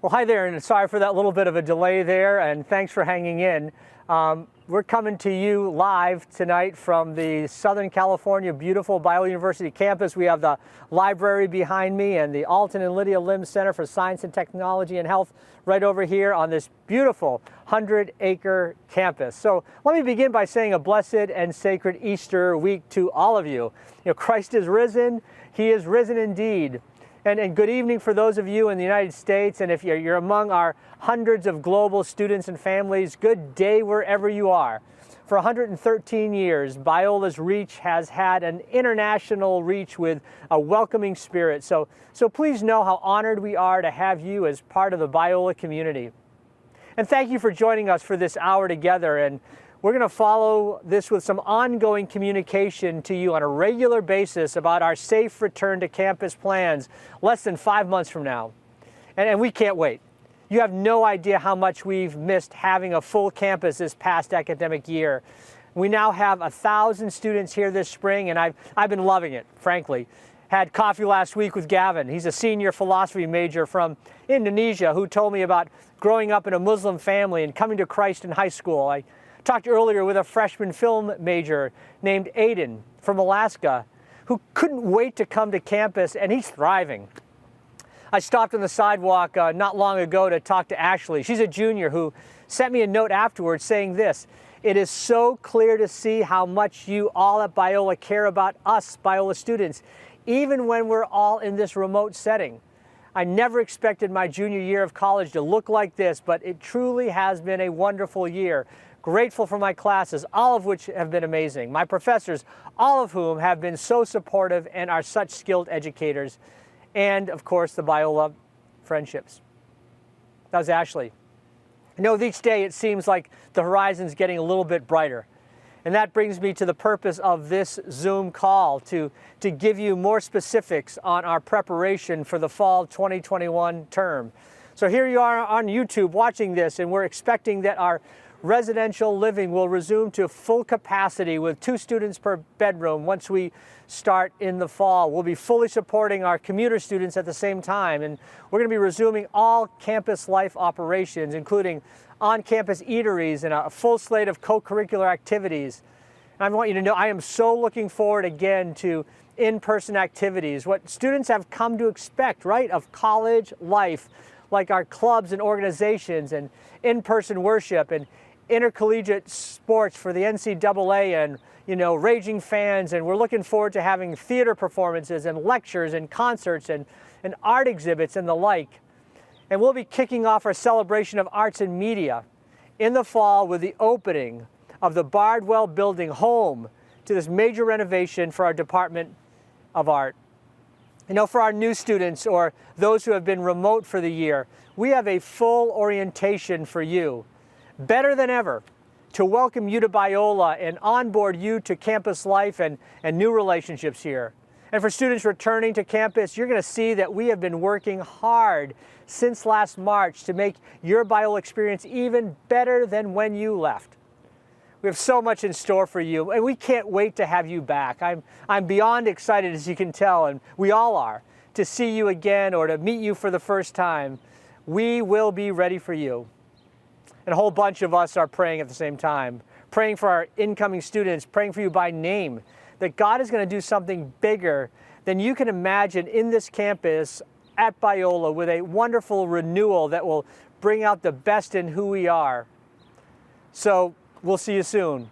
Well, hi there, and sorry for that little bit of a delay there, and thanks for hanging in. We're coming to you live tonight from the Southern California beautiful Biola University campus. We have the library behind me and the Alton and Lydia Lim Center for Science and Technology and Health right over here on this beautiful 100-acre campus. So let me begin by saying a blessed and sacred Easter week to all of you. Christ is risen. He is risen indeed. And good evening for those of you in the United States, and if you're among our hundreds of global students and families, good day wherever you are. For 113 years, Biola's reach has had an international reach with a welcoming spirit. So please know how honored we are to have you as part of the Biola community. And thank you for joining us for this hour together. And we're going to follow this with some ongoing communication to you on a regular basis about our safe return to campus plans less than 5 months from now. And we can't wait. You have no idea how much we've missed having a full campus this past academic year. We now have 1,000 students here this spring, and I've been loving it, frankly. Had coffee last week with Gavin. He's a senior philosophy major from Indonesia who told me about growing up in a Muslim family and coming to Christ in high school. I talked earlier with a freshman film major named Aiden from Alaska who couldn't wait to come to campus, and he's thriving. I stopped on the sidewalk not long ago to talk to Ashley. She's a junior who sent me a note afterwards saying this: "It is so clear to see how much you all at Biola care about us, Biola students, even when we're all in this remote setting. I never expected my junior year of college to look like this, but it truly has been a wonderful year. Grateful for my classes, all of which have been amazing. My professors, all of whom have been so supportive and are such skilled educators. And, of course, the Biola friendships." That was Ashley. With each day it seems like the horizon's getting a little bit brighter. And that brings me to the purpose of this Zoom call, to give you more specifics on our preparation for the fall 2021 term. So here you are on YouTube watching this, and we're expecting that our residential living will resume to full capacity with 2 students per bedroom once we start in the fall. We'll be fully supporting our commuter students at the same time, and we're going to be resuming all campus life operations, including on-campus eateries and a full slate of co-curricular activities. And I want you to know I am so looking forward again to in-person activities, what students have come to expect, right, of college life, like our clubs and organizations and in-person worship and intercollegiate sports for the NCAA and, raging fans. And we're looking forward to having theater performances and lectures and concerts and art exhibits and the like. And we'll be kicking off our celebration of arts and media in the fall with the opening of the Bardwell Building, home to this major renovation for our Department of Art. For our new students or those who have been remote for the year, we have a full orientation for you, better than ever, to welcome you to Biola and onboard you to campus life and new relationships here. And for students returning to campus, you're going to see that we have been working hard since last March to make your Biola experience even better than when you left. We have so much in store for you, and we can't wait to have you back. I'm beyond excited, as you can tell, and we all are, to see you again or to meet you for the first time. We will be ready for you. And a whole bunch of us are praying at the same time, praying for our incoming students, praying for you by name, that God is going to do something bigger than you can imagine in this campus at Biola, with a wonderful renewal that will bring out the best in who we are. So we'll see you soon.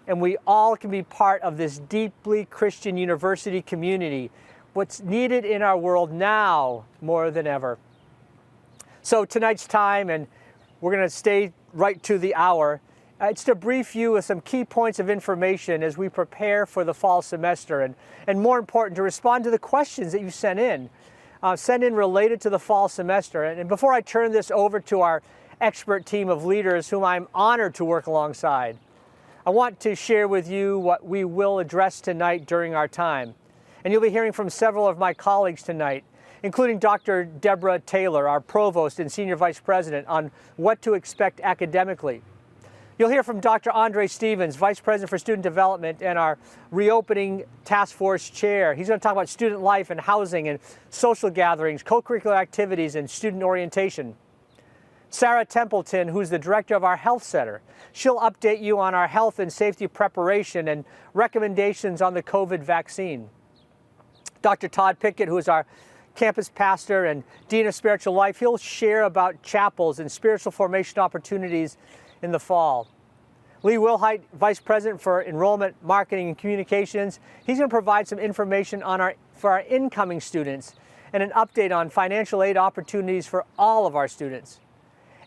And we all can be part of this deeply Christian university community, what's needed in our world now more than ever. So tonight's time, and we're going to stay right to the hour, it's to brief you with some key points of information as we prepare for the fall semester, and more important, to respond to the questions that you sent in related to the fall semester. And before I turn this over to our expert team of leaders whom I'm honored to work alongside, I want to share with you what we will address tonight during our time. And you'll be hearing from several of my colleagues tonight, including Dr. Deborah Taylor, our provost and senior vice president, on what to expect academically. You'll hear from Dr. Andre Stevens, Vice President for Student Development and our Reopening Task Force Chair. He's going to talk about student life and housing and social gatherings, co-curricular activities, and student orientation. Sarah Templeton, who's the director of our health center, she'll update you on our health and safety preparation and recommendations on the COVID vaccine. Dr. Todd Pickett, who is our campus pastor and dean of spiritual life, he'll share about chapels and spiritual formation opportunities in the fall. Lee Wilhite, Vice President for Enrollment, Marketing, and Communications, he's going to provide some information on for our incoming students and an update on financial aid opportunities for all of our students.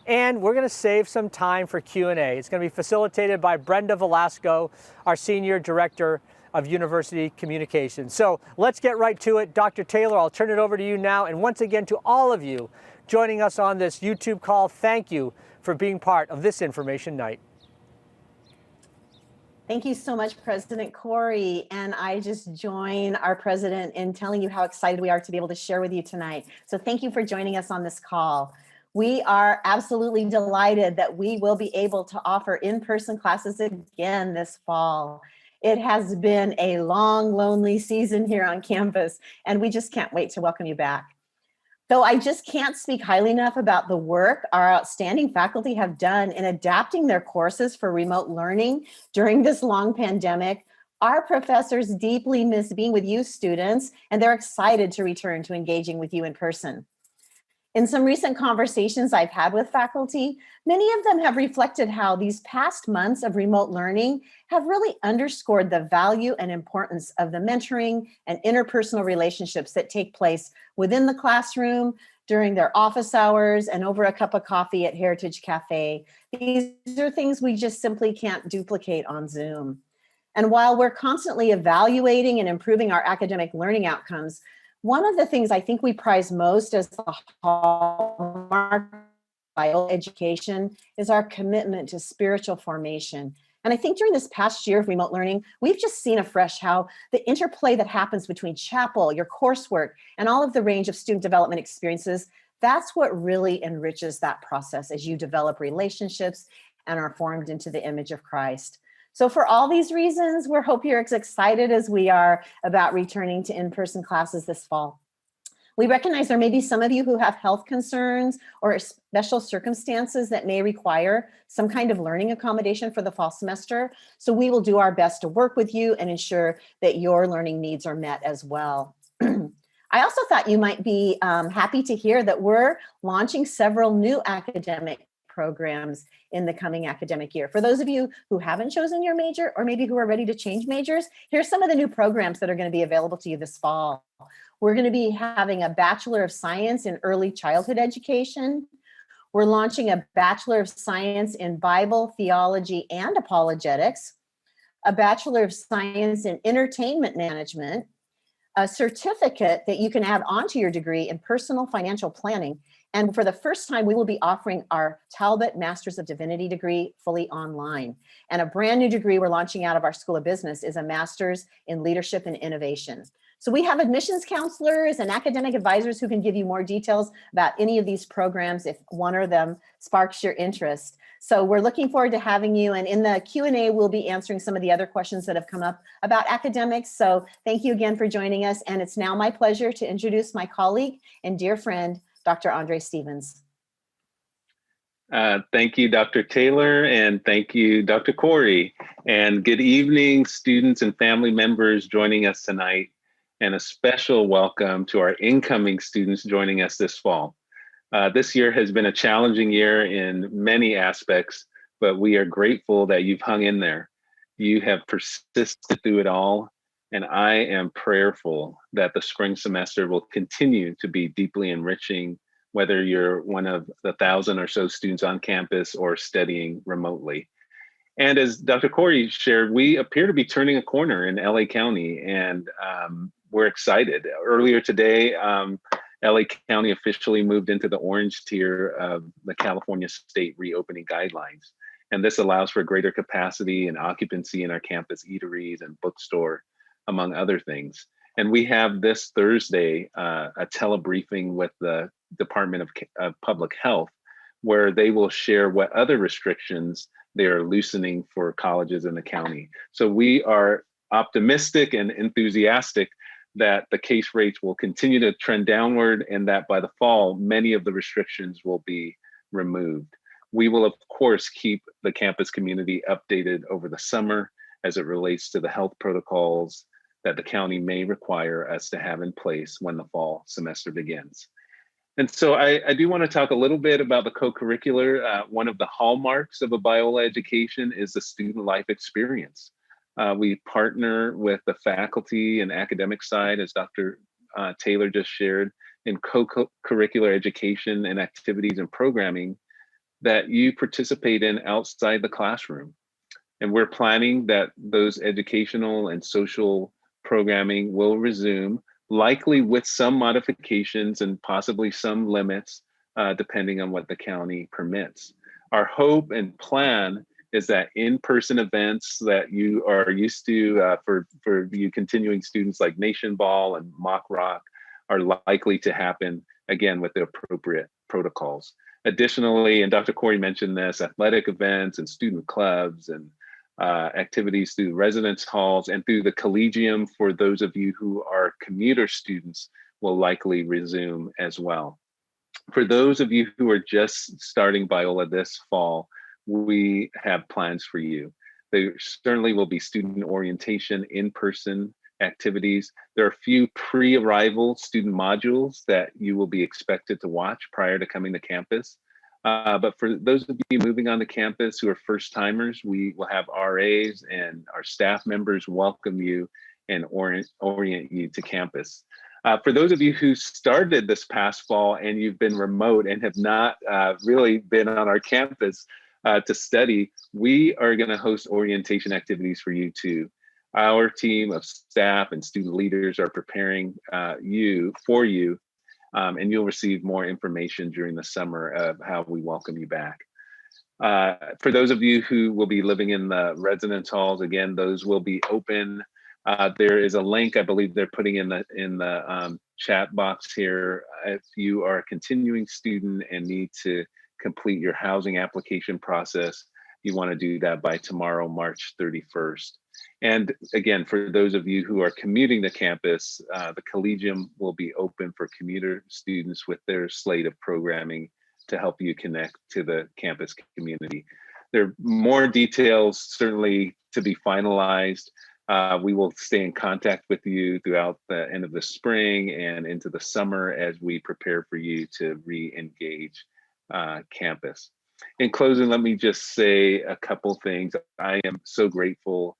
And we're going to save some time for Q&A. It's going to be facilitated by Brenda Velasco, our Senior Director of University Communications. So let's get right to it. Dr. Taylor, I'll turn it over to you now. And once again, to all of you joining us on this YouTube call, thank you for being part of this information night. Thank you so much, President Corey. And I just join our president in telling you how excited we are to be able to share with you tonight. So thank you for joining us on this call. We are absolutely delighted that we will be able to offer in-person classes again this fall. It has been a long, lonely season here on campus, and we just can't wait to welcome you back. Though I just can't speak highly enough about the work our outstanding faculty have done in adapting their courses for remote learning during this long pandemic, our professors deeply miss being with you students, and they're excited to return to engaging with you in person. In some recent conversations I've had with faculty, many of them have reflected how these past months of remote learning have really underscored the value and importance of the mentoring and interpersonal relationships that take place within the classroom, during their office hours, and over a cup of coffee at Heritage Cafe. These are things we just simply can't duplicate on Zoom. And while we're constantly evaluating and improving our academic learning outcomes, one of the things I think we prize most as the hallmark of Biola education is our commitment to spiritual formation. And I think during this past year of remote learning, we've just seen afresh how the interplay that happens between chapel, your coursework, and all of the range of student development experiences, that's what really enriches that process as you develop relationships and are formed into the image of Christ. So for all these reasons, we hope you're as excited as we are about returning to in-person classes this fall. We recognize there may be some of you who have health concerns or special circumstances that may require some kind of learning accommodation for the fall semester. So we will do our best to work with you and ensure that your learning needs are met as well. I also thought you might be happy to hear that we're launching several new academic programs in the coming academic year. For those of you who haven't chosen your major or maybe who are ready to change majors, here's some of the new programs that are going to be available to you this fall. We're going to be having a Bachelor of Science in Early Childhood Education. We're launching a Bachelor of Science in Bible, Theology, and Apologetics, a Bachelor of Science in Entertainment Management, a certificate that you can add onto your degree in Personal Financial Planning. And for the first time, we will be offering our Talbot Masters of Divinity degree fully online. And a brand new degree we're launching out of our School of Business is a Master's in Leadership and Innovation. So we have admissions counselors and academic advisors who can give you more details about any of these programs if one of them sparks your interest. So we're looking forward to having you. And in the Q&A, we'll be answering some of the other questions that have come up about academics. So thank you again for joining us. And it's now my pleasure to introduce my colleague and dear friend, Dr. Andre Stevens. Thank you, Dr. Taylor, and thank you, Dr. Corey. And good evening, students and family members joining us tonight, and a special welcome to our incoming students joining us this fall. This year has been a challenging year in many aspects, but we are grateful that you've hung in there. You have persisted through it all, and I am prayerful that the spring semester will continue to be deeply enriching, whether you're one of the 1,000 or so students on campus or studying remotely. And as Dr. Corey shared, we appear to be turning a corner in LA County, and we're excited. Earlier today, LA County officially moved into the orange tier of the California State reopening guidelines. And this allows for greater capacity and occupancy in our campus eateries and bookstore, among other things. And we have this Thursday a telebriefing with the Department of Public Health, where they will share what other restrictions they are loosening for colleges in the county. So we are optimistic and enthusiastic that the case rates will continue to trend downward and that by the fall, many of the restrictions will be removed. We will, of course, keep the campus community updated over the summer as it relates to the health protocols that the county may require us to have in place when the fall semester begins. And so I do want to talk a little bit about the co-curricular. One of the hallmarks of a Biola education is the student life experience. We partner with the faculty and academic side, as Dr. Taylor just shared, in co-curricular education and activities and programming that you participate in outside the classroom. And we're planning that those educational and social programming will resume, likely with some modifications and possibly some limits, depending on what the county permits. Our hope and plan is that in-person events that you are used to for you continuing students like Nation Ball and Mock Rock are likely to happen again with the appropriate protocols. Additionally, and Dr. Corey mentioned this, athletic events and student clubs and activities through residence halls and through the collegium for those of you who are commuter students will likely resume as well. For those of you who are just starting Biola this fall, we have plans for you. There certainly will be student orientation, in-person activities. There are a few pre-arrival student modules that you will be expected to watch prior to coming to campus. But for those of you moving on to campus who are first timers, we will have RAs and our staff members welcome you and orient you to campus. For those of you who started this past fall and you've been remote and have not really been on our campus to study, we are going to host orientation activities for you too. Our team of staff and student leaders are preparing for you, and you'll receive more information during the summer of how we welcome you back. For those of you who will be living in the residence halls, again, those will be open. There is a link I believe they're putting in the chat box here. If you are a continuing student and need to complete your housing application process, you want to do that by tomorrow, March 31st. And again, for those of you who are commuting to campus, the Collegium will be open for commuter students with their slate of programming to help you connect to the campus community. There are more details certainly to be finalized. We will stay in contact with you throughout the end of the spring and into the summer as we prepare for you to re-engage campus. In closing, let me just say a couple things. I am so grateful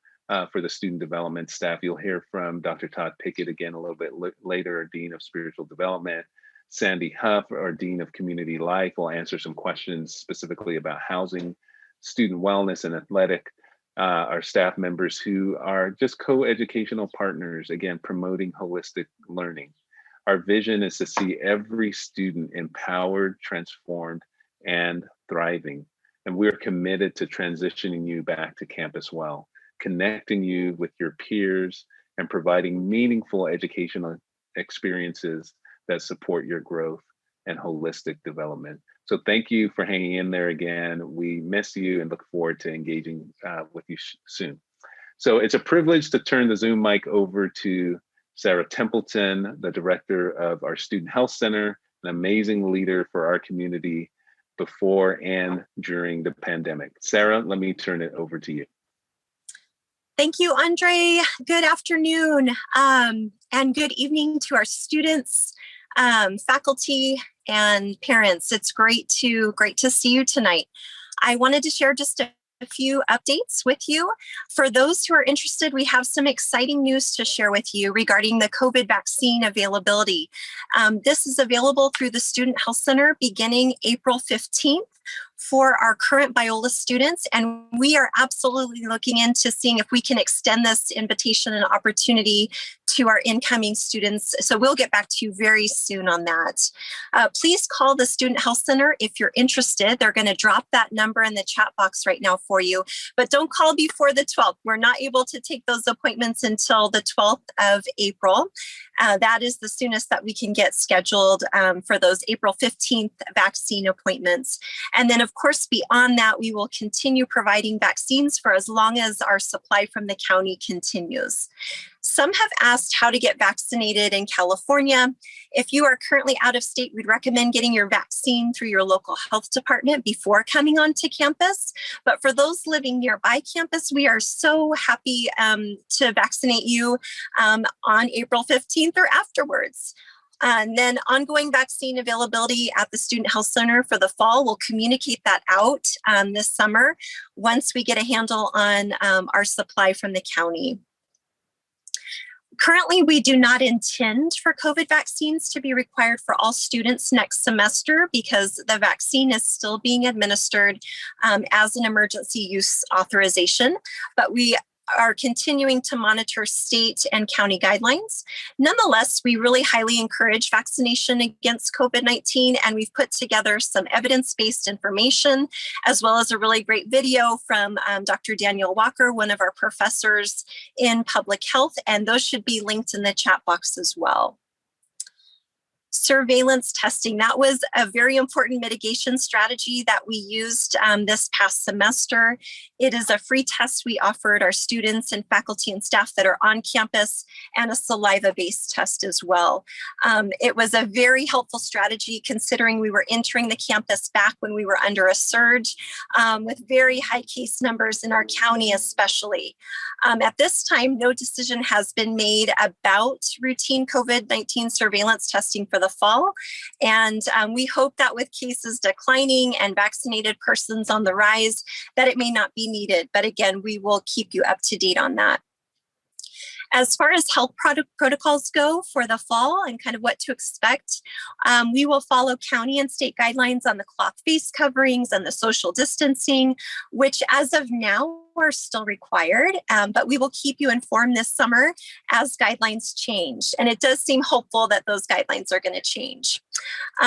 for the student development staff. You'll hear from Dr. Todd Pickett again a little bit later, our Dean of Spiritual Development. Sandy Huff, our Dean of Community Life, will answer some questions specifically about housing, student wellness, and athletic. Our staff members who are just co-educational partners, again, promoting holistic learning. Our vision is to see every student empowered, transformed, and thriving. And we're committed to transitioning you back to campus well, connecting you with your peers, and providing meaningful educational experiences that support your growth and holistic development. So thank you for hanging in there again. We miss you and look forward to engaging with you soon. So it's a privilege to turn the Zoom mic over to Sarah Templeton, the director of our Student Health Center, an amazing leader for our community before and during the pandemic. Sarah, let me turn it over to you. Thank you, Andre. Good afternoon and good evening to our students, faculty, and parents. It's great to see you tonight. I wanted to share just a few updates with you. For those who are interested, we have some exciting news to share with you regarding the COVID vaccine availability. This is available through the Student Health Center beginning April 15th. For our current Biola students, and we are absolutely looking into seeing if we can extend this invitation and opportunity to our incoming students. So we'll get back to you very soon on that. Please call the Student Health Center if you're interested. They're going to drop that number in the chat box right now for you, but don't call before the 12th. We're not able to take those appointments until the 12th of April. That is the soonest that we can get scheduled for those April 15th vaccine appointments. And then, of of course, beyond that, we will continue providing vaccines for as long as our supply from the county continues. Some have asked how to get vaccinated in California. If you are currently out of state, we'd recommend getting your vaccine through your local health department before coming onto campus. But for those living nearby campus, we are so happy to vaccinate you on April 15th or afterwards. And then ongoing vaccine availability at the Student Health Center for the fall, we'll communicate that out this summer once we get a handle on our supply from the county. Currently, we do not intend for COVID vaccines to be required for all students next semester because the vaccine is still being administered as an emergency use authorization, but we are continuing to monitor state and county guidelines. Nonetheless, we really highly encourage vaccination against COVID-19, and we've put together some evidence-based information, as well as a really great video from Dr. Daniel Walker, one of our professors in public health, and those should be linked in the chat box as well. Surveillance testing. That was a very important mitigation strategy that we used this past semester. It is a free test we offered our students and faculty and staff that are on campus, and a saliva-based test as well. It was a very helpful strategy considering we were entering the campus back when we were under a surge with very high case numbers in our county especially. At this time, no decision has been made about routine COVID-19 surveillance testing for the fall. And we hope that with cases declining and vaccinated persons on the rise, that it may not be needed. But again, we will keep you up to date on that. As far as health protocols go for the fall and kind of what to expect, we will follow county and state guidelines on the cloth face coverings and the social distancing, which as of now are still required, but we will keep you informed this summer as guidelines change. And it does seem hopeful that those guidelines are going to change.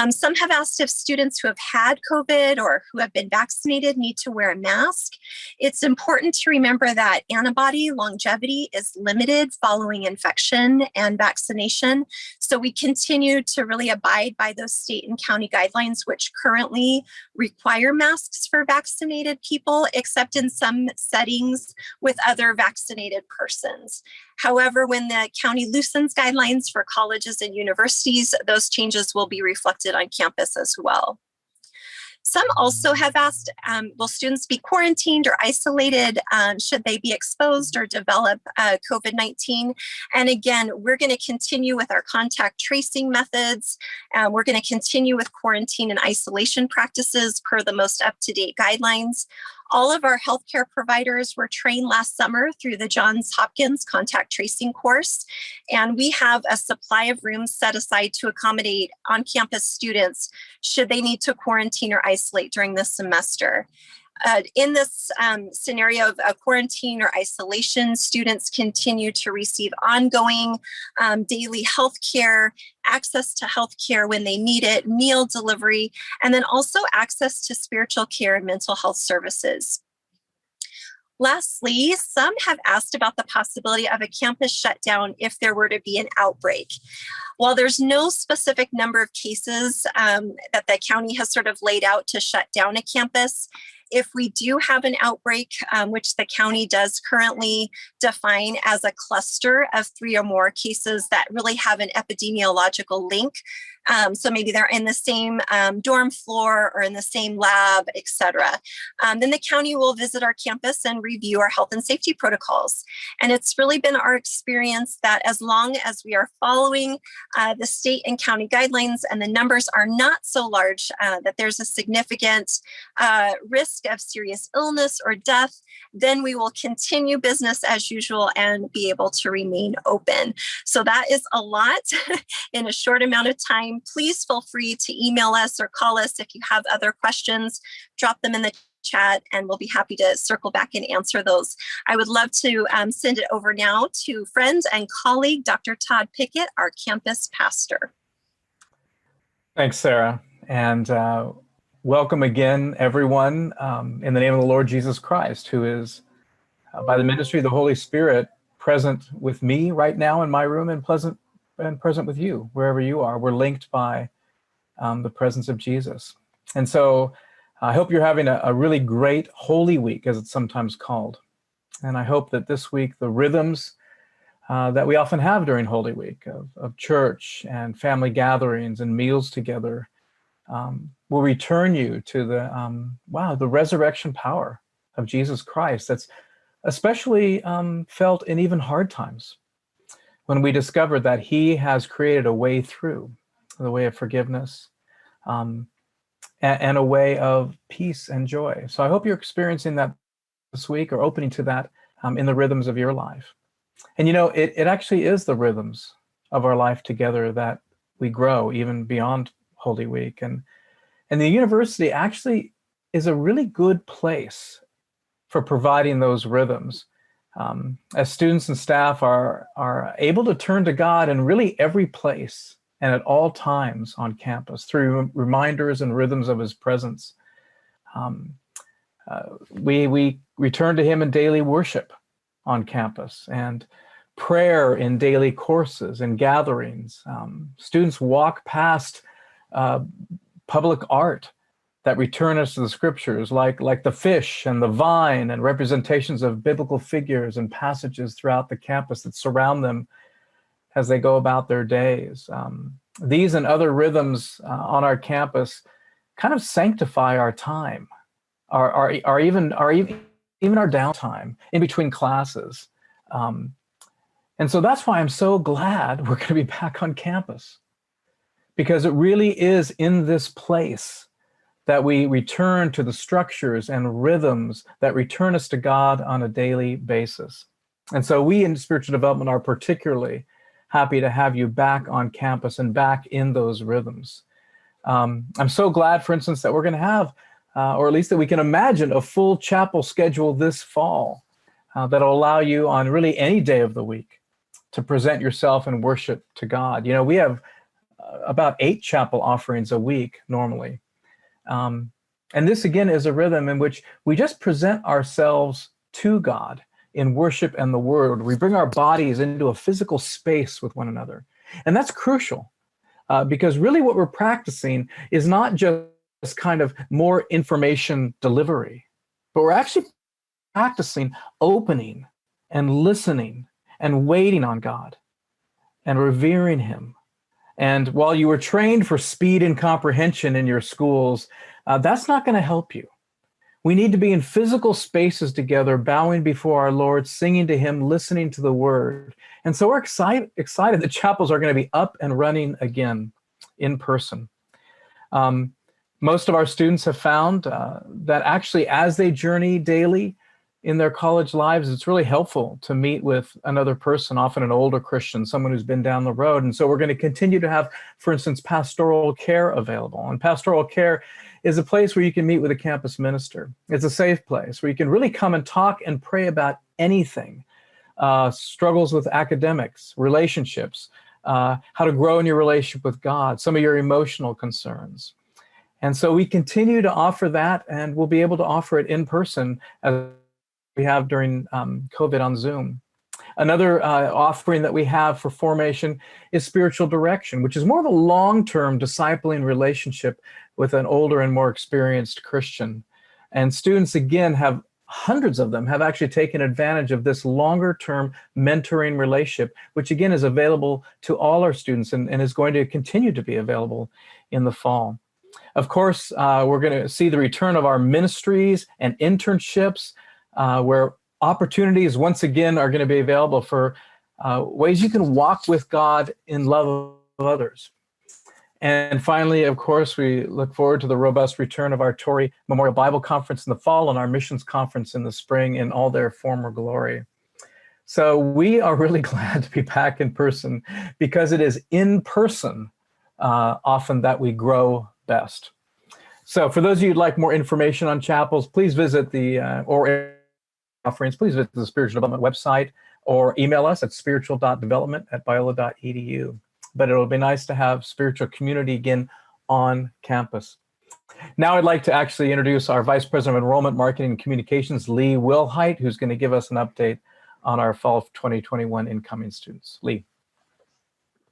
Some have asked if students who have had COVID or who have been vaccinated need to wear a mask. It's important to remember that antibody longevity is limited following infection and vaccination. So we continue to really abide by those state and county guidelines, which currently require masks for vaccinated people, except in some settings with other vaccinated persons. However, when the county loosens guidelines for colleges and universities, those changes will be reflected on campus as well. Some also have asked, will students be quarantined or isolated? Should they be exposed or develop COVID-19? And again, we're going to continue with our contact tracing methods. We're going to continue with quarantine and isolation practices per the most up-to-date guidelines. All of our healthcare providers were trained last summer through the Johns Hopkins contact tracing course, and we have a supply of rooms set aside to accommodate on-campus students should they need to quarantine or isolate during this semester. In this scenario of quarantine or isolation, students continue to receive ongoing daily health care, access to health care when they need it, meal delivery, and then also access to spiritual care and mental health services. Lastly, some have asked about the possibility of a campus shutdown if there were to be an outbreak. While there's no specific number of cases that the county has sort of laid out to shut down a campus, if we do have an outbreak, which the county does currently define as a cluster of 3 or more cases that really have an epidemiological link, so maybe they're in the same dorm floor or in the same lab, et cetera, then the county will visit our campus and review our health and safety protocols. And it's really been our experience that as long as we are following the state and county guidelines and the numbers are not so large that there's a significant risk of serious illness or death, then we will continue business as usual and be able to remain open. So that is a lot in a short amount of time. Please feel free to email us or call us if you have other questions. Drop them in the chat and we'll be happy to circle back and answer those. I would love to send it over now to friend and colleague, Dr. Todd Pickett, our campus pastor. Thanks, Sarah. And welcome again, everyone, in the name of the Lord Jesus Christ, who is, by the ministry of the Holy Spirit, present with me right now in my room and present with you, wherever you are. We're linked by the presence of Jesus. And so I hope you're having a really great Holy Week, as it's sometimes called. And I hope that this week the rhythms that we often have during Holy Week of church and family gatherings and meals together will return you to the resurrection power of Jesus Christ that's especially felt in even hard times when we discover that he has created a way through, the way of forgiveness, and a way of peace and joy. So I hope you're experiencing that this week or opening to that in the rhythms of your life. And it actually is the rhythms of our life together that we grow even beyond Holy Week. And the university actually is a really good place for providing those rhythms. As students and staff are able to turn to God in really every place and at all times on campus through reminders and rhythms of his presence. We return to him in daily worship on campus and prayer in daily courses and gatherings. Students walk past public art that return us to the scriptures, like the fish and the vine and representations of biblical figures and passages throughout the campus that surround them as they go about their days. These and other rhythms on our campus kind of sanctify our time, even our downtime in between classes. And so that's why I'm so glad we're going to be back on campus, because it really is in this place that we return to the structures and rhythms that return us to God on a daily basis. And so we in spiritual development are particularly happy to have you back on campus and back in those rhythms. I'm so glad, for instance, that we're going to have, or at least that we can imagine, a full chapel schedule this fall that'll allow you on really any day of the week to present yourself and worship to God. We have about 8 chapel offerings a week normally. And this, again, is a rhythm in which we just present ourselves to God in worship and the word. We bring our bodies into a physical space with one another. And that's crucial because really what we're practicing is not just kind of more information delivery, but we're actually practicing opening and listening and waiting on God and revering him. And while you were trained for speed and comprehension in your schools, that's not going to help you. We need to be in physical spaces together, bowing before our Lord, singing to him, listening to the word. And so we're excited that chapels are going to be up and running again in person. Most of our students have found that actually as they journey daily in their college lives, it's really helpful to meet with another person, often an older Christian, someone who's been down the road. And so we're going to continue to have, for instance, pastoral care available. And pastoral care is a place where you can meet with a campus minister. It's a safe place where you can really come and talk and pray about anything, struggles with academics, relationships, how to grow in your relationship with God, some of your emotional concerns. And so we continue to offer that, and we'll be able to offer it in person as we have during COVID on Zoom. Another offering that we have for formation is spiritual direction, which is more of a long-term discipling relationship with an older and more experienced Christian. And students, again, hundreds of them have actually taken advantage of this longer-term mentoring relationship, which again is available to all our students and is going to continue to be available in the fall. Of course, we're going to see the return of our ministries and internships, where opportunities once again are going to be available for ways you can walk with God in love of others. And finally, of course, we look forward to the robust return of our Torrey Memorial Bible Conference in the fall and our missions conference in the spring in all their former glory. So we are really glad to be back in person, because it is in person often that we grow best. So for those of you who'd like more information on chapels, please visit or offerings, please visit the Spiritual Development website or email us at spiritual.development@biola.edu. But it'll be nice to have spiritual community again on campus. Now I'd like to actually introduce our Vice President of Enrollment, Marketing, and Communications, Lee Wilhite, who's going to give us an update on our fall of 2021 incoming students. Lee.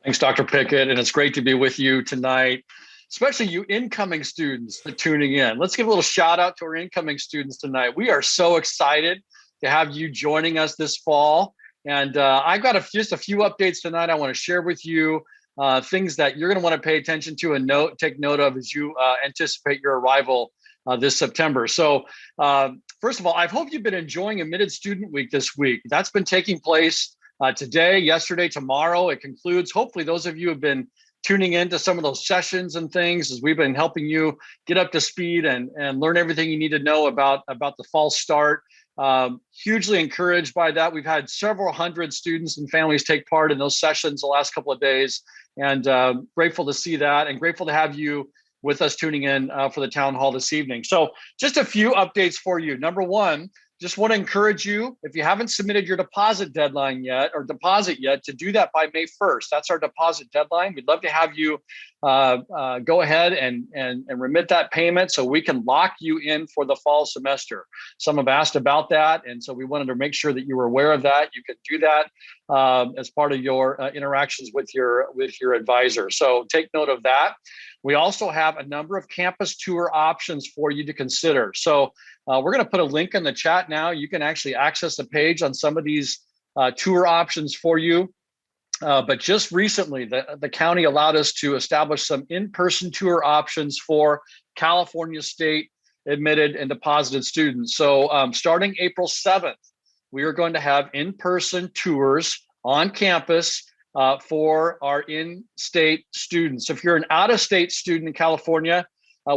Thanks, Dr. Pickett, and it's great to be with you tonight. especially you incoming students that are tuning in. Let's give a little shout out to our incoming students tonight. We are so excited to have you joining us this fall. And I've got just a few updates tonight I want to share with you, things that you're going to want to pay attention to and take note of as you anticipate your arrival this September. So first of all, I hope you've been enjoying Admitted Student Week this week. That's been taking place today, yesterday, tomorrow. It concludes. Hopefully those of you have been tuning into some of those sessions and things as we've been helping you get up to speed and learn everything you need to know about the fall start. Hugely encouraged by that. We've had several hundred students and families take part in those sessions the last couple of days, and grateful to see that and grateful to have you with us tuning in for the town hall this evening. So just a few updates for you. Number one, just want to encourage you, if you haven't submitted your deposit deadline yet, to do that by May 1st. That's our deposit deadline. We'd love to have you go ahead and remit that payment so we can lock you in for the fall semester. Some have asked about that, and so we wanted to make sure that you were aware of that. You can do that as part of your interactions with your advisor. So take note of that. We also have a number of campus tour options for you to consider. So we're going to put a link in the chat now. You can actually access the page on some of these tour options for you. But just recently, the county allowed us to establish some in-person tour options for California State admitted and deposited students. So starting April 7th, we are going to have in-person tours on campus for our in-state students. If you're an out-of-state student in California,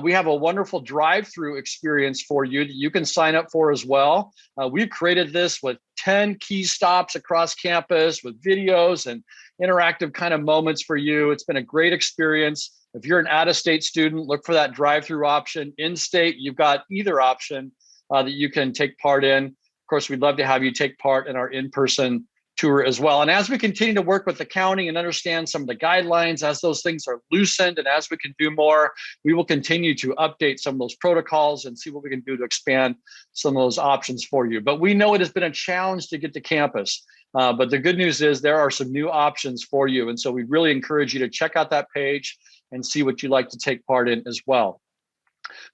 we have a wonderful drive-through experience for you that you can sign up for as well. We've created this with 10 key stops across campus with videos and interactive kind of moments for you. It's been a great experience. If you're an out-of-state student, look for that drive-through option. In-state, you've got either option that you can take part in. Of course, we'd love to have you take part in our in-person tour as well. And as we continue to work with the county and understand some of the guidelines, as those things are loosened and as we can do more, we will continue to update some of those protocols and see what we can do to expand some of those options for you. But we know it has been a challenge to get to campus. But the good news is there are some new options for you. And so we really encourage you to check out that page and see what you'd like to take part in as well.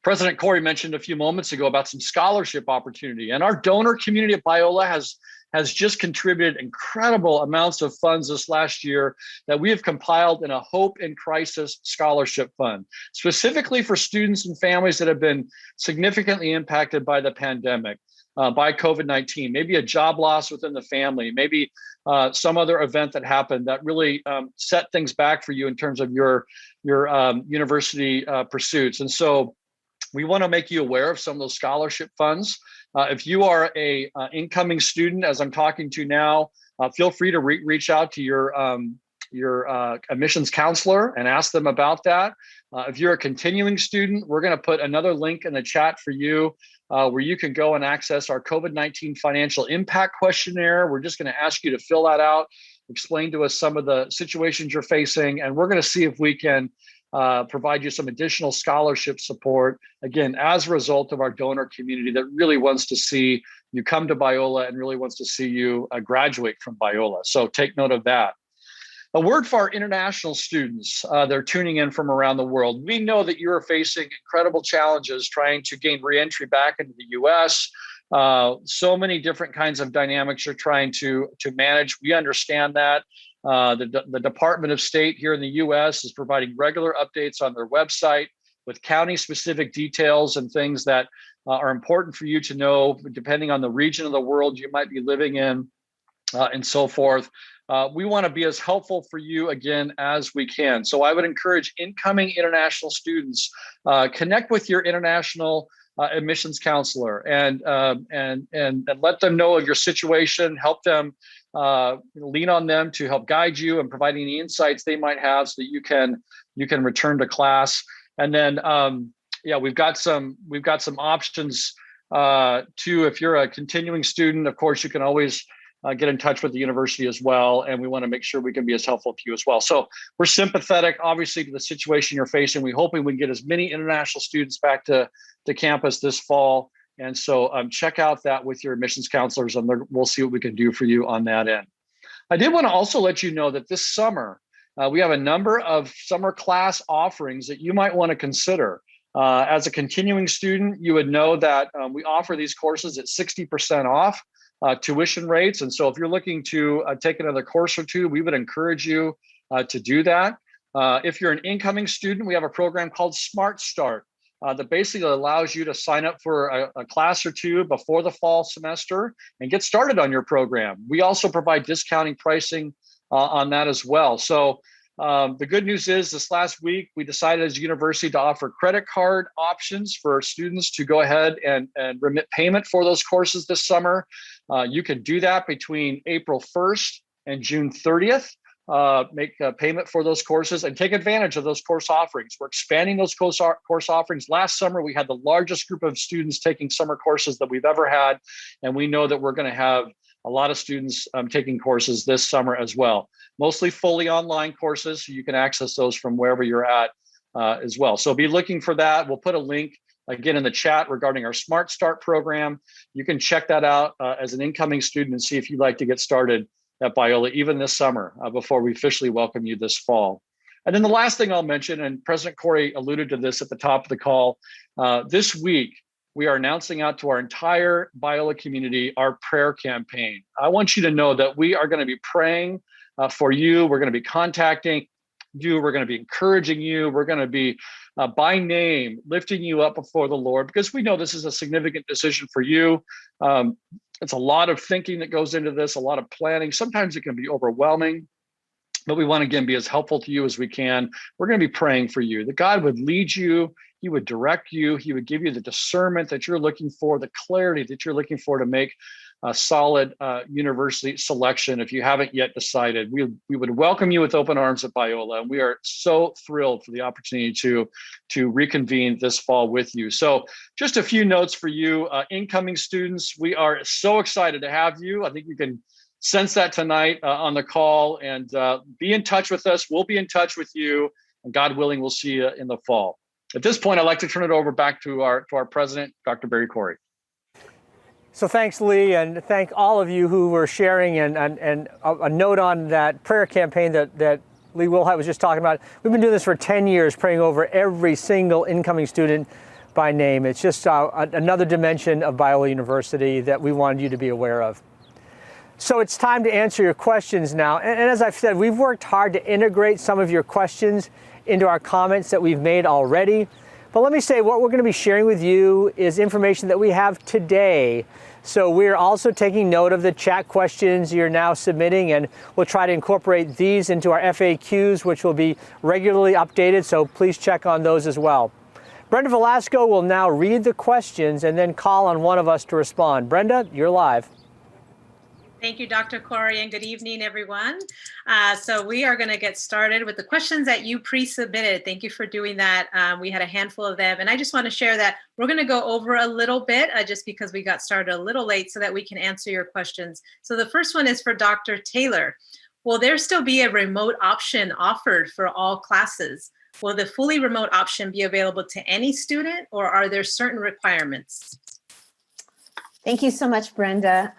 President Corey mentioned a few moments ago about some scholarship opportunity, and our donor community at Biola has just contributed incredible amounts of funds this last year that we have compiled in a Hope in Crisis Scholarship Fund, specifically for students and families that have been significantly impacted by the pandemic, by COVID-19, maybe a job loss within the family, maybe some other event that happened that really set things back for you in terms of your university pursuits. And so we want to make you aware of some of those scholarship funds. If you are a incoming student, as I'm talking to now, feel free to reach out to your admissions counselor and ask them about that. If you're a continuing student, we're going to put another link in the chat for you where you can go and access our COVID-19 financial impact questionnaire. We're just going to ask you to fill that out, explain to us some of the situations you're facing, and we're going to see if we can provide you some additional scholarship support, again, as a result of our donor community that really wants to see you come to Biola and really wants to see you graduate from Biola. So take note of that. A word for our international students that are tuning in from around the world. We know that you are facing incredible challenges trying to gain reentry back into the US. So many different kinds of dynamics you're trying to manage. We understand that. The Department of State here in the US is providing regular updates on their website with county-specific details and things that are important for you to know, depending on the region of the world you might be living in, and so forth. We want to be as helpful for you, again, as we can. So I would encourage incoming international students, connect with your international admissions counselor and let them know of your situation, help them, lean on them to help guide you and provide any insights they might have so that you can return to class. And then, we've got some options too. If you're a continuing student, of course, you can always get in touch with the university as well. And we want to make sure we can be as helpful to you as well. So we're sympathetic, obviously, to the situation you're facing. We're hoping we can get as many international students back to campus this fall. And so check out that with your admissions counselors, and we'll see what we can do for you on that end. I did want to also let you know that this summer, we have a number of summer class offerings that you might want to consider. As a continuing student, you would know that we offer these courses at 60% off tuition rates. And so if you're looking to take another course or two, we would encourage you to do that. If you're an incoming student, we have a program called Smart Start that basically allows you to sign up for a class or two before the fall semester and get started on your program. We also provide discounting pricing on that as well. So the good news is this last week, we decided as a university to offer credit card options for students to go ahead and remit payment for those courses this summer. You can do that between April 1st and June 30th. Make a payment for those courses and take advantage of those course offerings. We're expanding those course offerings. Last summer, we had the largest group of students taking summer courses that we've ever had. And we know that we're going to have a lot of students taking courses this summer as well, mostly fully online courses. So you can access those from wherever you're at as well. So be looking for that. We'll put a link again in the chat regarding our Smart Start program. You can check that out as an incoming student and see if you'd like to get started at Biola even this summer before we officially welcome you this fall. And then the last thing I'll mention, and President Corey alluded to this at the top of the call, this week, we are announcing out to our entire Biola community our prayer campaign. I want you to know that we are going to be praying for you. We're going to be contacting you. We're going to be encouraging you. We're going to be by name lifting you up before the Lord because we know this is a significant decision for you. It's a lot of thinking that goes into this, a lot of planning. Sometimes it can be overwhelming, but we want to, again, be as helpful to you as we can. We're going to be praying for you, that God would lead you, He would direct you, He would give you the discernment that you're looking for, the clarity that you're looking for to make a solid university selection if you haven't yet decided. We would welcome you with open arms at Biola, and we are so thrilled for the opportunity to reconvene this fall with you. So just a few notes for you, incoming students. We are so excited to have you. I think you can sense that tonight on the call, and be in touch with us. We'll be in touch with you, and God willing, we'll see you in the fall. At this point, I'd like to turn it over back to our president, Dr. Barry Corey. So thanks, Lee, and thank all of you who were sharing, and a note on that prayer campaign that Lee Wilhite was just talking about. We've been doing this for 10 years, praying over every single incoming student by name. It's just another dimension of Biola University that we wanted you to be aware of. So it's time to answer your questions now. And as I've said, we've worked hard to integrate some of your questions into our comments that we've made already. But let me say, what we're going to be sharing with you is information that we have today. So we're also taking note of the chat questions you're now submitting, and we'll try to incorporate these into our FAQs, which will be regularly updated. So please check on those as well. Brenda Velasco will now read the questions and then call on one of us to respond. Brenda, you're live. Thank you, Dr. Corey, and good evening, everyone. So we are going to get started with the questions that you pre-submitted. Thank you for doing that. We had a handful of them, and I just want to share that we're going to go over a little bit just because we got started a little late so that we can answer your questions. So the first one is for Dr. Taylor. Will there still be a remote option offered for all classes? Will the fully remote option be available to any student, or are there certain requirements? Thank you so much, Brenda.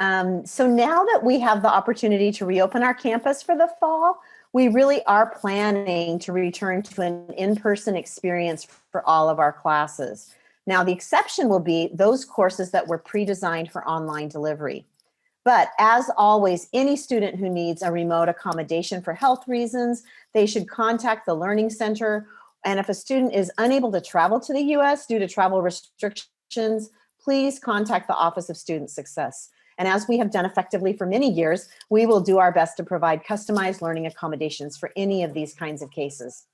So now that we have the opportunity to reopen our campus for the fall, we really are planning to return to an in-person experience for all of our classes. Now, the exception will be those courses that were pre-designed for online delivery. But as always, any student who needs a remote accommodation for health reasons, they should contact the Learning Center. And if a student is unable to travel to the U.S. due to travel restrictions, please contact the Office of Student Success. And as we have done effectively for many years, we will do our best to provide customized learning accommodations for any of these kinds of cases.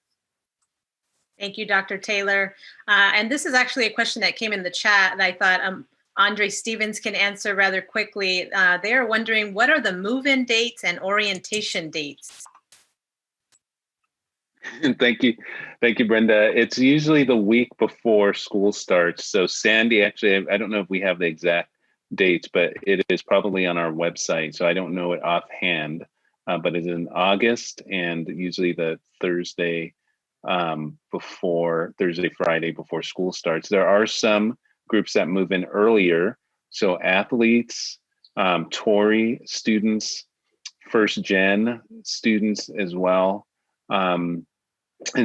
Thank you, Dr. Taylor. And this is actually a question that came in the chat that I thought Andre Stevens can answer rather quickly. They are wondering, what are the move-in dates and orientation dates? Thank you, Brenda. It's usually the week before school starts. So Sandy, actually, I don't know if we have the exact dates, but it is probably on our website. So I don't know it offhand, but it's in August and usually the Thursday, Friday before school starts. There are some groups that move in earlier. So athletes, Tory students, first gen students as well. And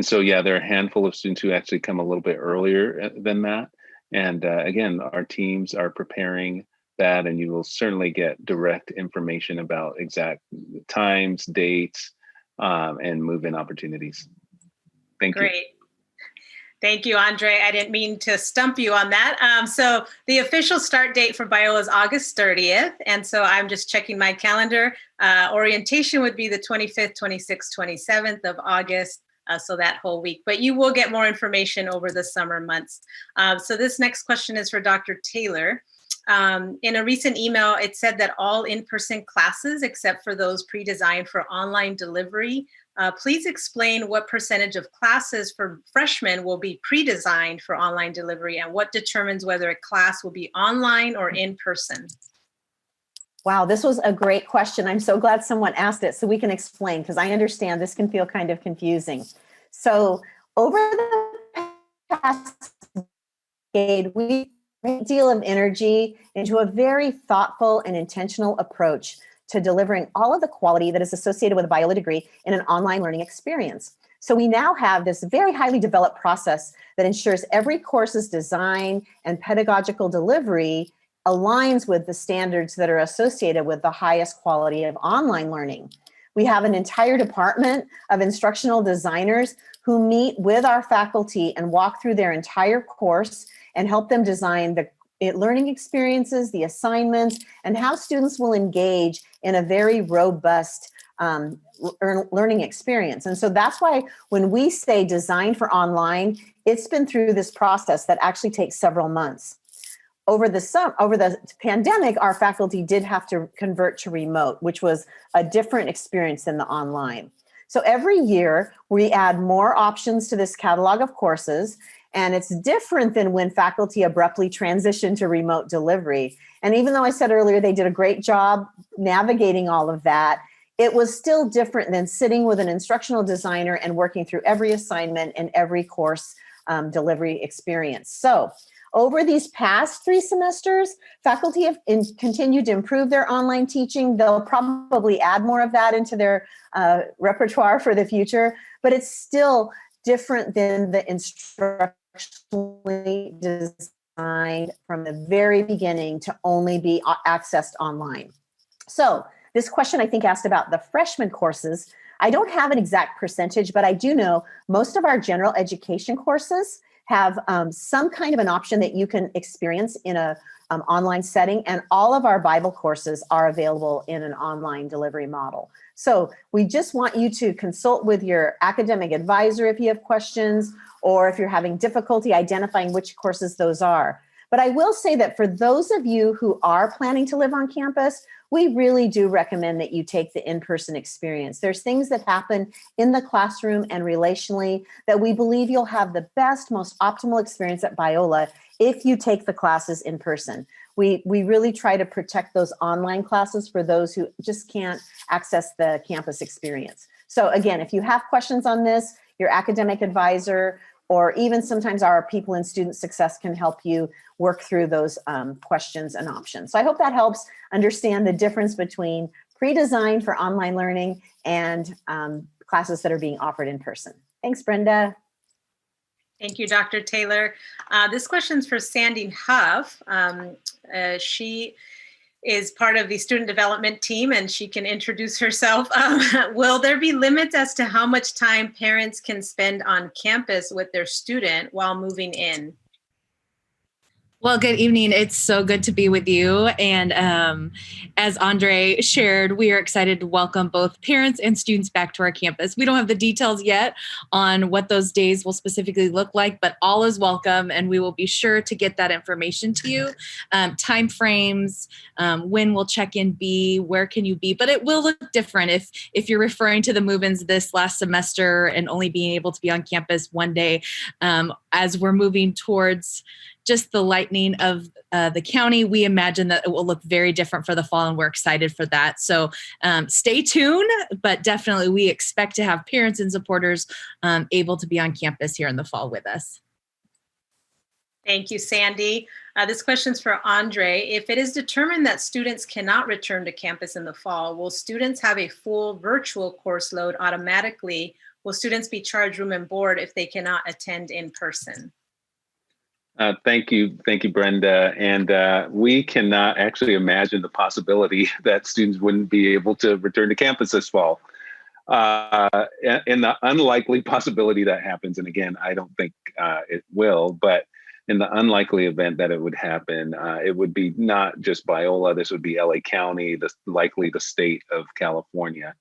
so, yeah, there are a handful of students who actually come a little bit earlier than that. And again, our teams are preparing that, and you will certainly get direct information about exact times, dates, and move-in opportunities. Thank you. Great. Thank you, Andre. I didn't mean to stump you on that. So the official start date for Biola is August 30th. And so I'm just checking my calendar. Orientation would be the 25th, 26th, 27th of August. So that whole week, but you will get more information over the summer months. So this next question is for Dr. Taylor. In a recent email, it said that all in-person classes, except for those pre-designed for online delivery, please explain what percentage of classes for freshmen will be pre-designed for online delivery, and what determines whether a class will be online or in person? Wow, this was a great question. I'm so glad someone asked it so we can explain, because I understand this can feel kind of confusing. So over the past decade, we put a great deal of energy into a very thoughtful and intentional approach to delivering all of the quality that is associated with a Biola degree in an online learning experience. So we now have this very highly developed process that ensures every course's design and pedagogical delivery aligns with the standards that are associated with the highest quality of online learning. We have an entire department of instructional designers who meet with our faculty and walk through their entire course and help them design the learning experiences, the assignments, and how students will engage in a very robust learning experience. And so that's why when we say design for online, it's been through this process that actually takes several months. Over the pandemic, our faculty did have to convert to remote, which was a different experience than the online. So every year we add more options to this catalog of courses, and it's different than when faculty abruptly transitioned to remote delivery. And even though I said earlier they did a great job navigating all of that, it was still different than sitting with an instructional designer and working through every assignment and every course delivery experience. So over these past 3 semesters, faculty have continued to improve their online teaching. They'll probably add more of that into their repertoire for the future, but it's still different than the instructionally designed from the very beginning to only be accessed online. So this question, I think, asked about the freshman courses. I don't have an exact percentage, but I do know most of our general education courses have some kind of an option that you can experience in a online setting, and all of our Bible courses are available in an online delivery model. So we just want you to consult with your academic advisor if you have questions, or if you're having difficulty identifying which courses those are. But I will say that for those of you who are planning to live on campus, we really do recommend that you take the in-person experience. There's things that happen in the classroom and relationally that we believe you'll have the best, most optimal experience at Biola if you take the classes in person. We really try to protect those online classes for those who just can't access the campus experience. So again, if you have questions on this, your academic advisor, or even sometimes our people in student success can help you work through those questions and options. So I hope that helps understand the difference between pre-designed for online learning and classes that are being offered in person. Thanks, Brenda. Thank you, Dr. Taylor. This question's for Sandy Huff. She is part of the student development team, and she can introduce herself. Will there be limits as to how much time parents can spend on campus with their student while moving in? Well, good evening. It's so good to be with you. And as Andre shared, we are excited to welcome both parents and students back to our campus. We don't have the details yet on what those days will specifically look like, but all is welcome, and we will be sure to get that information to you. Time frames, when will check-in be, where can you be, but it will look different if you're referring to the move-ins this last semester and only being able to be on campus one day. As we're moving towards just the lightening of the county, we imagine that it will look very different for the fall, and we're excited for that. So stay tuned, but definitely we expect to have parents and supporters able to be on campus here in the fall with us. Thank you, Sandy. This question's for Andre. If it is determined that students cannot return to campus in the fall, will students have a full virtual course load automatically will students be charged room and board if they cannot attend in person? Thank you, Brenda. And we cannot actually imagine the possibility that students wouldn't be able to return to campus this fall. In the unlikely possibility that happens, and again, I don't think it will, but in the unlikely event that it would happen, it would be not just Biola, this would be LA County, likely the state of California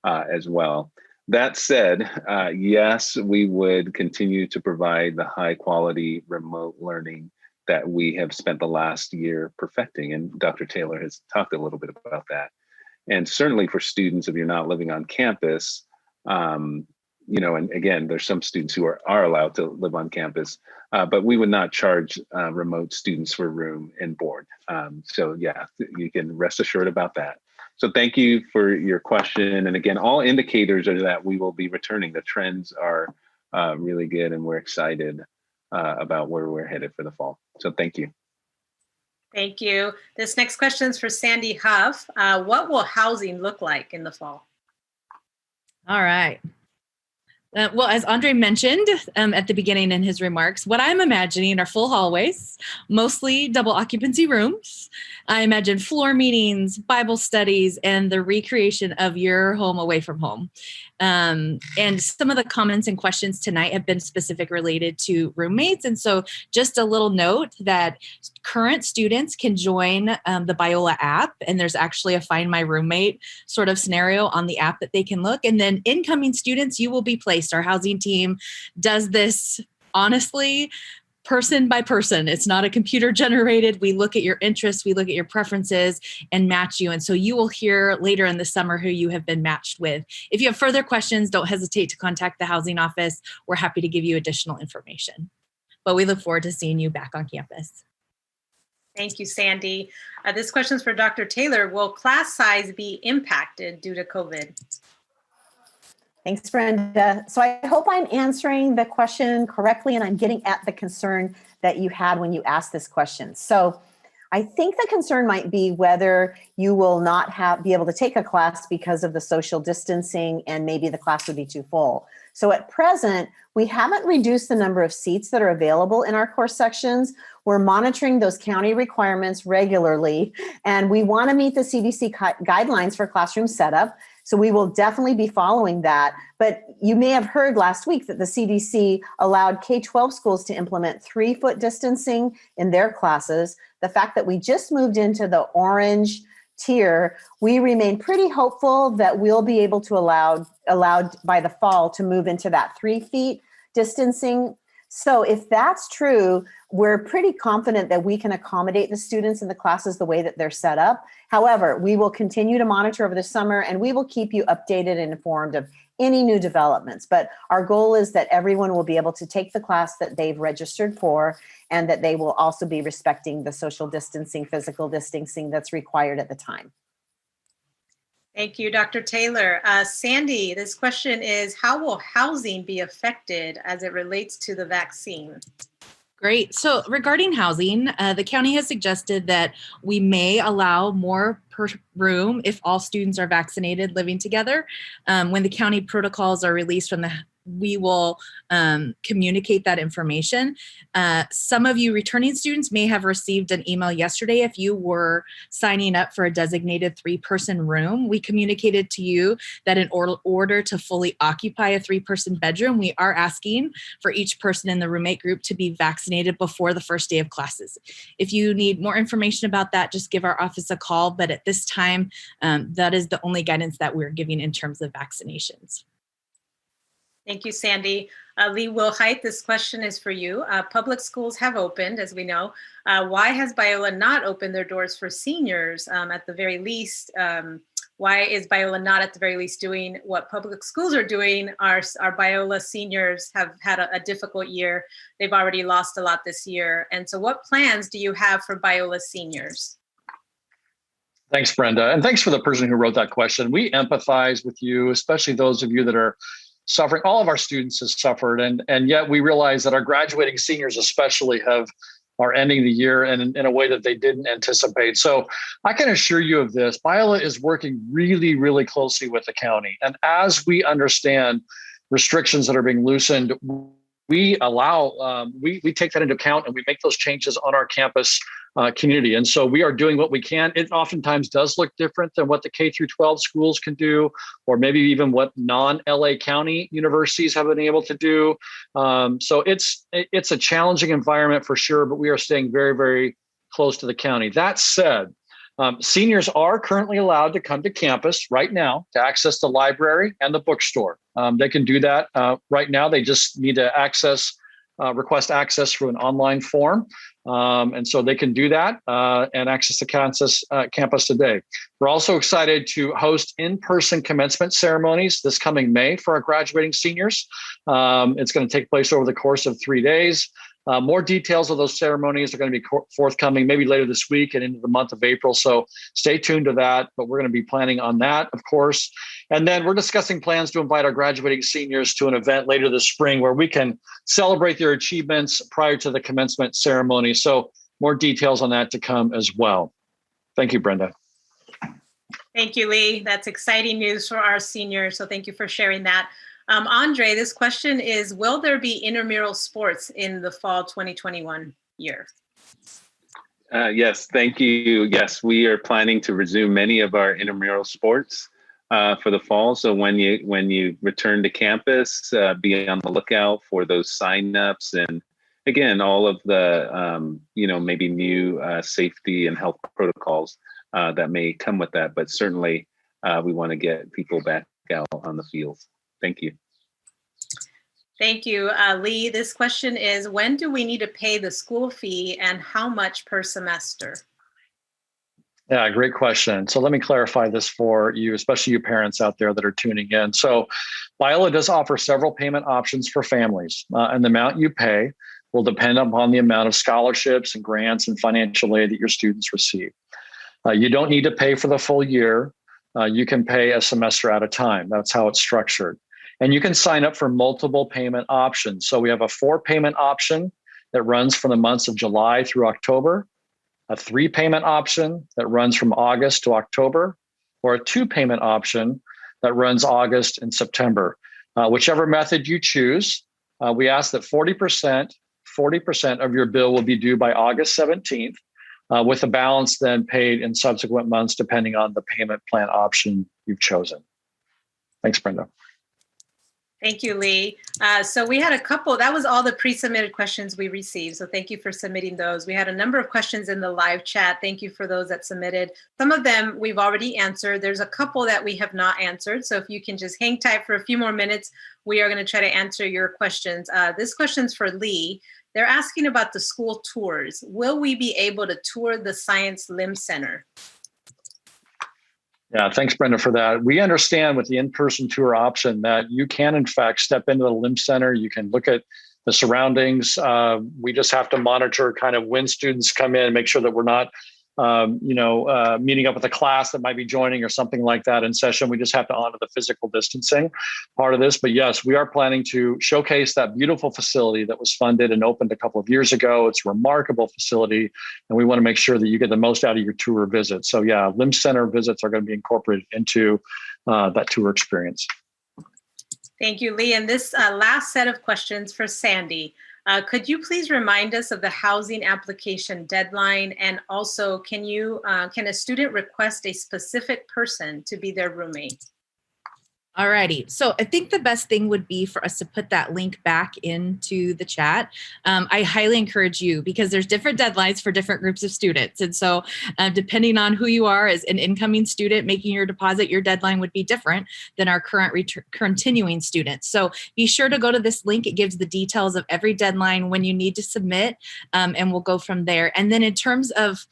as well. That said, yes, we would continue to provide the high quality remote learning that we have spent the last year perfecting. And Dr. Taylor has talked a little bit about that. And certainly for students, if you're not living on campus, and again, there's some students who are allowed to live on campus, but we would not charge remote students for room and board. So yeah, you can rest assured about that. So thank you for your question. And again, all indicators are that we will be returning. The trends are really good, and we're excited about where we're headed for the fall. So thank you. Thank you. This next question is for Sandy Huff. What will housing look like in the fall? All right. Well, as Andre mentioned at the beginning in his remarks, what I'm imagining are full hallways, mostly double occupancy rooms. I imagine floor meetings, Bible studies, and the recreation of your home away from home. And some of the comments and questions tonight have been specific related to roommates. And so just a little note that current students can join the Biola app, and there's actually a Find My Roommate sort of scenario on the app that they can look. And then incoming students, you will be placed. Our housing team does this honestly, person by person. It's not a computer generated. We look at your interests, we look at your preferences and match you. And so you will hear later in the summer who you have been matched with. If you have further questions, don't hesitate to contact the housing office. We're happy to give you additional information. But we look forward to seeing you back on campus. Thank you, Sandy. This question is for Dr. Taylor. Will class size be impacted due to COVID? Thanks, Brenda. So I hope I'm answering the question correctly and I'm getting at the concern that you had when you asked this question. So I think the concern might be whether you will not be able to take a class because of the social distancing and maybe the class would be too full. So at present, we haven't reduced the number of seats that are available in our course sections. We're monitoring those county requirements regularly, and we want to meet the CDC guidelines for classroom setup. So we will definitely be following that. But you may have heard last week that the CDC allowed K-12 schools to implement 3-foot distancing in their classes. The fact that we just moved into the orange tier, we remain pretty hopeful that we'll be able to allowed by the fall to move into that 3 feet distancing. So if that's true, we're pretty confident that we can accommodate the students in the classes the way that they're set up. However, we will continue to monitor over the summer and we will keep you updated and informed of any new developments. But our goal is that everyone will be able to take the class that they've registered for and that they will also be respecting the social distancing, physical distancing that's required at the time. Thank you, Dr. Taylor. Sandy, this question is, how will housing be affected as it relates to the vaccine? Great. So regarding housing, the county has suggested that we may allow more per room if all students are vaccinated living together. When the county protocols are released from we will communicate that information. Some of you returning students may have received an email yesterday if you were signing up for a designated 3-person room. We communicated to you that in order to fully occupy a 3-person bedroom, we are asking for each person in the roommate group to be vaccinated before the first day of classes. If you need more information about that, just give our office a call. But at this time, that is the only guidance that we're giving in terms of vaccinations. Thank you, Sandy. Lee Wilhite, this question is for you. Public schools have opened, as we know. Why has Biola not opened their doors for seniors at the very least? Why is Biola not at the very least doing what public schools are doing? Our Biola seniors have had a difficult year. They've already lost a lot this year. And so what plans do you have for Biola seniors? Thanks, Brenda. And thanks for the person who wrote that question. We empathize with you, especially those of you that are suffering. All of our students have suffered, and yet we realize that our graduating seniors especially are ending the year in a way that they didn't anticipate. So I can assure you of this, Biola is working really, really closely with the county. And as we understand restrictions that are being loosened, we allow, we take that into account and we make those changes on our campus community. And so we are doing what we can. It oftentimes does look different than what the K through 12 schools can do, or maybe even what non-LA County universities have been able to do. So it's a challenging environment for sure, but we are staying very, very close to the county. That said, seniors are currently allowed to come to campus right now to access the library and the bookstore. They can do that right now. They just need to request access through an online form. And so they can do that and access the campus today. We're also excited to host in-person commencement ceremonies this coming May for our graduating seniors. It's going to take place over the course of 3 days. More details of those ceremonies are going to be forthcoming maybe later this week and into the month of April. So stay tuned to that, but we're going to be planning on that, of course. And then we're discussing plans to invite our graduating seniors to an event later this spring where we can celebrate their achievements prior to the commencement ceremony. So more details on that to come as well. Thank you, Brenda. Thank you, Lee. That's exciting news for our seniors. So thank you for sharing that. Andre, this question is, will there be intramural sports in the fall 2021 year? Yes, thank you. Yes, we are planning to resume many of our intramural sports for the fall. So when you return to campus, be on the lookout for those signups and again, all of the maybe new safety and health protocols that may come with that. But certainly, we want to get people back out on the fields. Thank you. Thank you, Lee. This question is, when do we need to pay the school fee and how much per semester? Yeah, great question. So let me clarify this for you, especially you parents out there that are tuning in. So Biola does offer several payment options for families, and the amount you pay will depend upon the amount of scholarships and grants and financial aid that your students receive. You don't need to pay for the full year. You can pay a semester at a time. That's how it's structured. And you can sign up for multiple payment options. So we have a 4-payment option that runs from the months of July through October, a 3-payment option that runs from August to October, or a 2-payment option that runs August and September. Whichever method you choose, we ask that 40% of your bill will be due by August 17th, with the balance then paid in subsequent months, depending on the payment plan option you've chosen. Thanks, Brenda. Thank you, Lee. So we had a couple, that was all the pre-submitted questions we received. So thank you for submitting those. We had a number of questions in the live chat. Thank you for those that submitted. Some of them we've already answered. There's a couple that we have not answered. So if you can just hang tight for a few more minutes, we are going to try to answer your questions. This question's for Lee. They're asking about the school tours. Will we be able to tour the Science Limb Center? Yeah, thanks, Brenda, for that. We understand with the in-person tour option that you can, in fact, step into the Limb Center. You can look at the surroundings. We just have to monitor kind of when students come in and make sure that we're not, meeting up with a class that might be joining or something like that in session. We just have to honor the physical distancing part of this. But yes, we are planning to showcase that beautiful facility that was funded and opened a couple of years ago. It's a remarkable facility, and we want to make sure that you get the most out of your tour visit. So yeah, Limb Center visits are going to be incorporated into that tour experience. Thank you, Lee. And this last set of questions for Sandy. Could you please remind us of the housing application deadline? And also, can a student request a specific person to be their roommate? Alrighty, so I think the best thing would be for us to put that link back into the chat. I highly encourage you, because there's different deadlines for different groups of students. And so depending on who you are as an incoming student making your deposit, your deadline would be different than our current continuing students. So be sure to go to this link. It gives the details of every deadline when you need to submit, and we'll go from there. And then in terms of,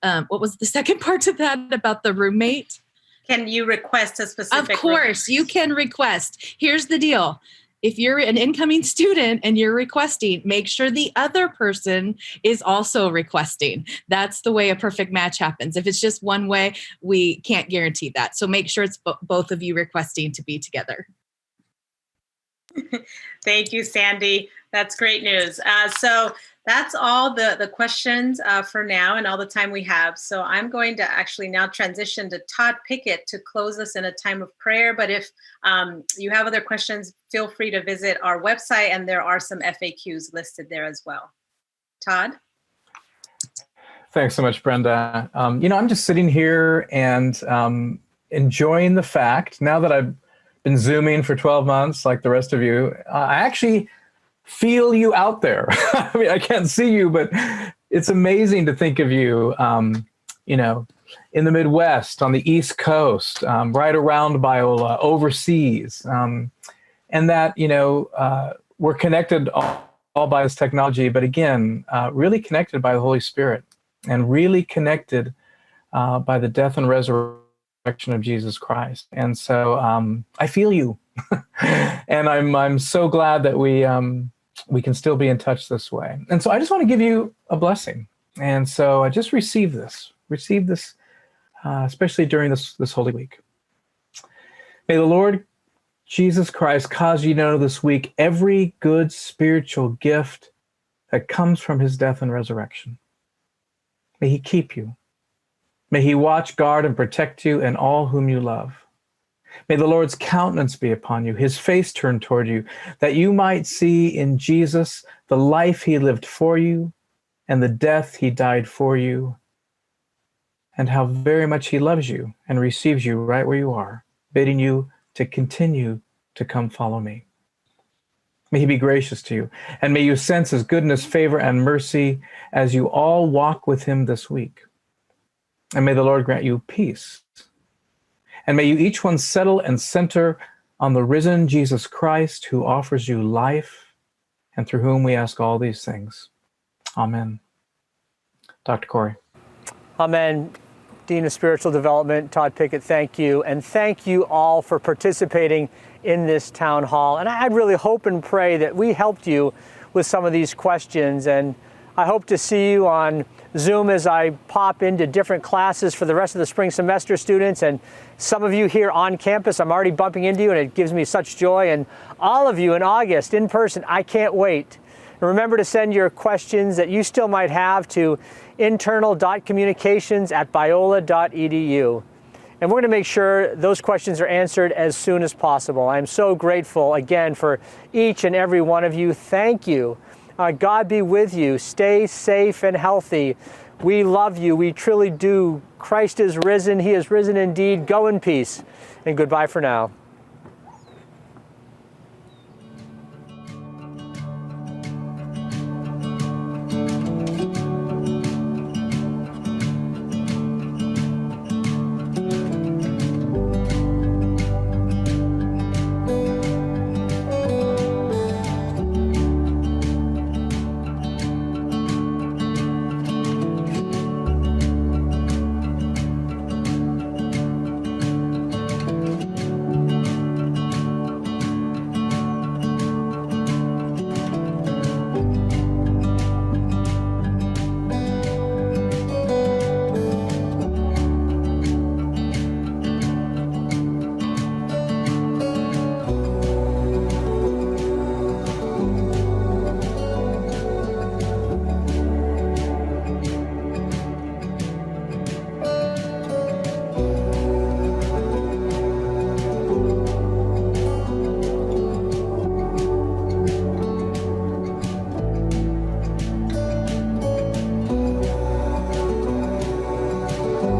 what was the second part of that about the roommate? Can you request a specific? Of course, you can request. Here's the deal. If you're an incoming student and you're requesting, make sure the other person is also requesting. That's the way a perfect match happens. If it's just one way, we can't guarantee that. So make sure it's both of you requesting to be together. Thank you, Sandy. That's great news. So That's all the questions for now and all the time we have. So I'm going to actually now transition to Todd Pickett to close us in a time of prayer. But if you have other questions, feel free to visit our website, and there are some FAQs listed there as well. Todd? Thanks so much, Brenda. I'm just sitting here and enjoying the fact, now that I've been Zooming for 12 months like the rest of you, I actually feel you out there. I mean, I can't see you, but it's amazing to think of you, in the Midwest, on the East Coast, right around Biola, overseas, and that, we're connected all by this technology, but again, really connected by the Holy Spirit and really connected by the death and resurrection of Jesus Christ. And so I feel you. And I'm so glad that we can still be in touch this way. And so I just want to give you a blessing. And so I just receive this, especially during this Holy Week. May the Lord Jesus Christ cause you to know this week every good spiritual gift that comes from his death and resurrection. May he keep you. May he watch, guard, and protect you and all whom you love. May the Lord's countenance be upon you, his face turned toward you, that you might see in Jesus the life he lived for you and the death he died for you, and how very much he loves you and receives you right where you are, bidding you to continue to come follow me. May he be gracious to you, and may you sense his goodness, favor, and mercy as you all walk with him this week. And may the Lord grant you peace. And may you each one settle and center on the risen Jesus Christ, who offers you life and through whom we ask all these things. Amen. Dr. Corey. Amen. Dean of Spiritual Development, Todd Pickett, thank you. And thank you all for participating in this town hall. And I really hope and pray that we helped you with some of these questions. And I hope to see you on Zoom as I pop into different classes for the rest of the spring semester students. And some of you here on campus, I'm already bumping into you, and it gives me such joy. And all of you in August in person, I can't wait. And remember to send your questions that you still might have to internal.communications@biola.edu. And we're going to make sure those questions are answered as soon as possible. I'm so grateful again for each and every one of you. Thank you. God be with you. Stay safe and healthy. We love you. We truly do. Christ is risen. He is risen indeed. Go in peace. And goodbye for now.